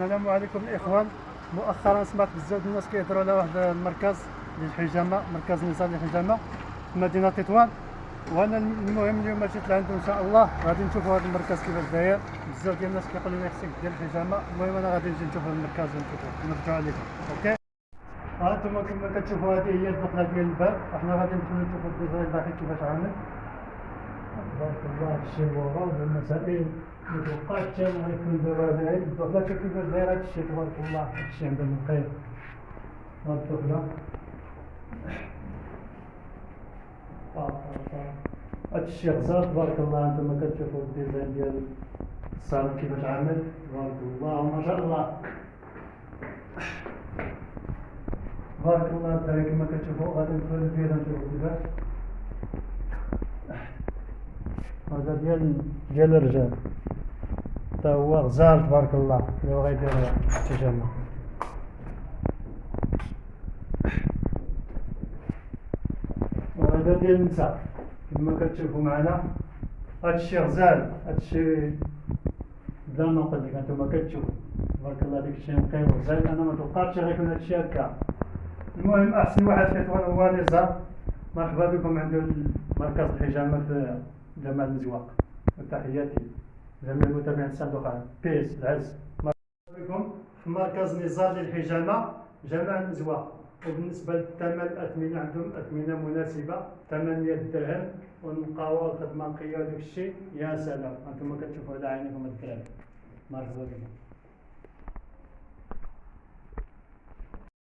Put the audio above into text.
السلام عليكم الاخوان. مؤخرا سمعت بزاف الناس كيهضروا على واحد المركز للحجامه، مركز نزال للحجامه في مدينه تطوان. وانا المهم اليوم جيت لعندو ان شاء الله، غادي نشوفوا هذا المركز كيفاش داير. بزاف ديال الناس كيقولوا لي خصك دير الحجامه، المهم انا غادي نجي نشوف هذا المركز ونشوفوا. نرجعوا عليكم. اوكي، ها انتم كما كتشوفوا هذه هي الدخله ديال الباب. احنا غادي ندخلوا نشوفوا الديزاين الداخلي كيفاش عامل. تبارك الله، هادشي الورا والمسائل متوقعش حتى ما غيكون دابا هذا الدخله كيفاش داير هادشي. تبارك الله، هادشي عندنا من الخير. هاد الدخله هادشي غزال. تبارك الله، انتم كتشوفوا الديزاين ديال الصالون كيفاش عامل. تبارك الله ما شاء الله، تبارك الله. الدراري كما كتشوفوا غادي ندخلوا للبيت نشوفوا كيفاش. هذا ديال الرجال حتى هو غزال. تبارك الله، اللي بغا يدير الحجامه. وهذا ديال النساء كما كتشوفوا معنا. هادشي غزال، هادشي بلا ما نقول لك، انتم كتشوفوا تبارك الله داكشي نقي وغزال. انا ما توقعتش غيكون هادشي هكا. المهم احسن واحد في تطوان هو نزار. مرحبا بكم عند مركز الحجامه في جمال الزواق. تحياتي جميع المتابعين الصندوق بيس العز. مرحبا بكم في مركز نزار للحجامه جمال الزواق. وبالنسبه للثمن الاثمنه عندهم اثمنه مناسبه، 800 درهم، والنقاوه والخدمه نقيه وداك الشيء يا سلام. انتم كتشوفوا على عينيكم الكلام. مرحبا بكم.